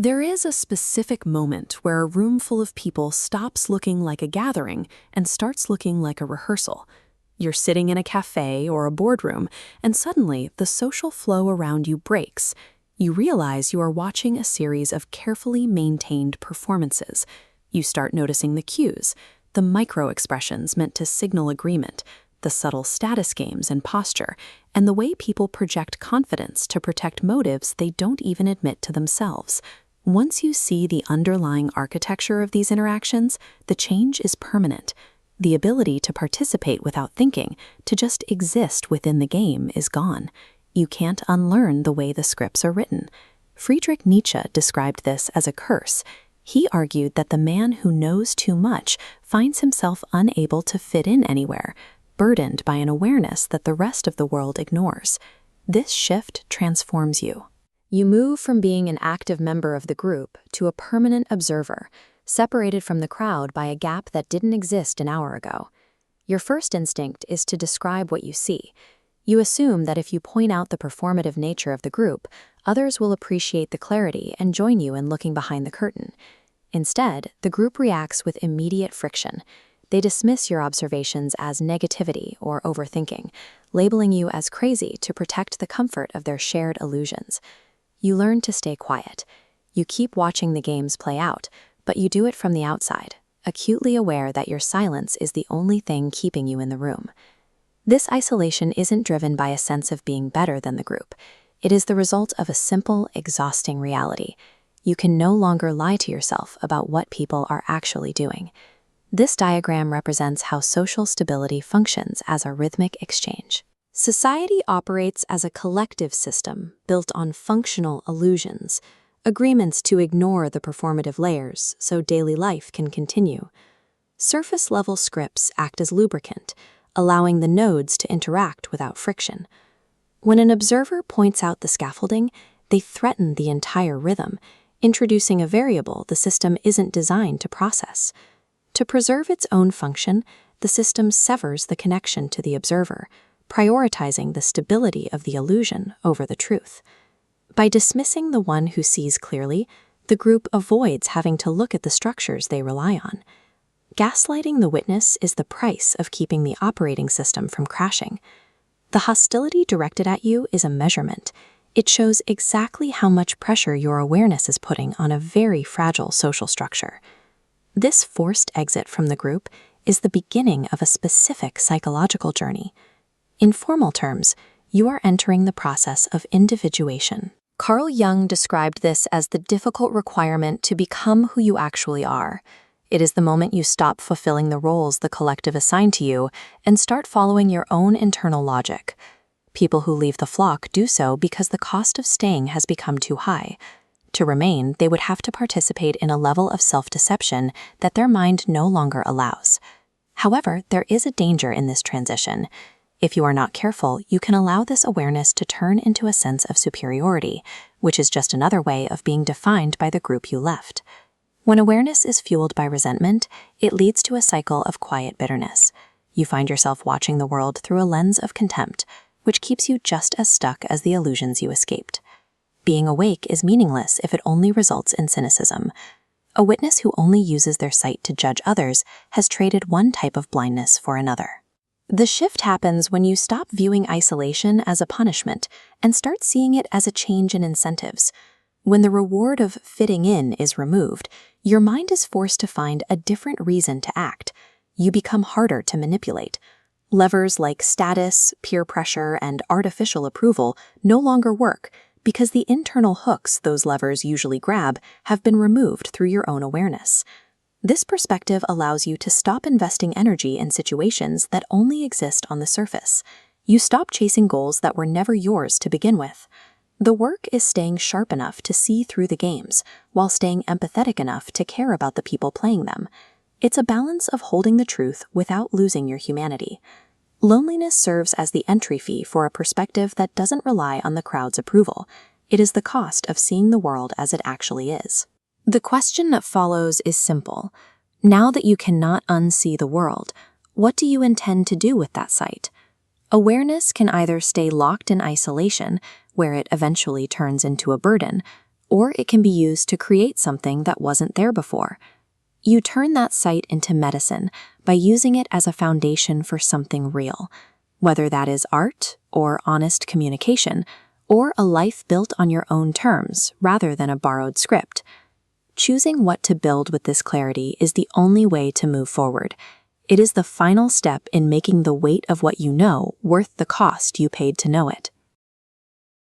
There is a specific moment where a room full of people stops looking like a gathering and starts looking like a rehearsal. You're sitting in a cafe or a boardroom, and suddenly the social flow around you breaks. You realize you are watching a series of carefully maintained performances. You start noticing the cues, the micro-expressions meant to signal agreement, the subtle status games and posture, and the way people project confidence to protect motives they don't even admit to themselves. Once you see the underlying architecture of these interactions, the change is permanent. The ability to participate without thinking, to just exist within the game, is gone. You can't unlearn the way the scripts are written. Friedrich Nietzsche described this as a curse. He argued that the man who knows too much finds himself unable to fit in anywhere, burdened by an awareness that the rest of the world ignores. This shift transforms you. You move from being an active member of the group to a permanent observer, separated from the crowd by a gap that didn't exist an hour ago. Your first instinct is to describe what you see. You assume that if you point out the performative nature of the group, others will appreciate the clarity and join you in looking behind the curtain. Instead, the group reacts with immediate friction. They dismiss your observations as negativity or overthinking, labeling you as crazy to protect the comfort of their shared illusions. You learn to stay quiet. You keep watching the games play out, but you do it from the outside, acutely aware that your silence is the only thing keeping you in the room. This isolation isn't driven by a sense of being better than the group. It is the result of a simple, exhausting reality. You can no longer lie to yourself about what people are actually doing. This diagram represents how social stability functions as a rhythmic exchange. Society operates as a collective system built on functional illusions, agreements to ignore the performative layers so daily life can continue. Surface-level scripts act as lubricant, allowing the nodes to interact without friction. When an observer points out the scaffolding, they threaten the entire rhythm, introducing a variable the system isn't designed to process. To preserve its own function, the system severs the connection to the observer, prioritizing the stability of the illusion over the truth. By dismissing the one who sees clearly, the group avoids having to look at the structures they rely on. Gaslighting the witness is the price of keeping the operating system from crashing. The hostility directed at you is a measurement. It shows exactly how much pressure your awareness is putting on a very fragile social structure. This forced exit from the group is the beginning of a specific psychological journey. In formal terms, you are entering the process of individuation. Carl Jung described this as the difficult requirement to become who you actually are. It is the moment you stop fulfilling the roles the collective assigned to you and start following your own internal logic. People who leave the flock do so because the cost of staying has become too high. To remain, they would have to participate in a level of self-deception that their mind no longer allows. However, there is a danger in this transition. If you are not careful, you can allow this awareness to turn into a sense of superiority, which is just another way of being defined by the group you left. When awareness is fueled by resentment, it leads to a cycle of quiet bitterness. You find yourself watching the world through a lens of contempt, which keeps you just as stuck as the illusions you escaped. Being awake is meaningless if it only results in cynicism. A witness who only uses their sight to judge others has traded one type of blindness for another. The shift happens when you stop viewing isolation as a punishment and start seeing it as a change in incentives. When the reward of fitting in is removed, your mind is forced to find a different reason to act. You become harder to manipulate. Levers like status, peer pressure, and artificial approval no longer work because the internal hooks those levers usually grab have been removed through your own awareness. This perspective allows you to stop investing energy in situations that only exist on the surface. You stop chasing goals that were never yours to begin with. The work is staying sharp enough to see through the games, while staying empathetic enough to care about the people playing them. It's a balance of holding the truth without losing your humanity. Loneliness serves as the entry fee for a perspective that doesn't rely on the crowd's approval. It is the cost of seeing the world as it actually is. The question that follows is simple. Now that you cannot unsee the world, what do you intend to do with that sight? Awareness can either stay locked in isolation, where it eventually turns into a burden, or it can be used to create something that wasn't there before. You turn that sight into medicine by using it as a foundation for something real, whether that is art or honest communication, or a life built on your own terms rather than a borrowed script. Choosing what to build with this clarity is the only way to move forward. It is the final step in making the weight of what you know worth the cost you paid to know it.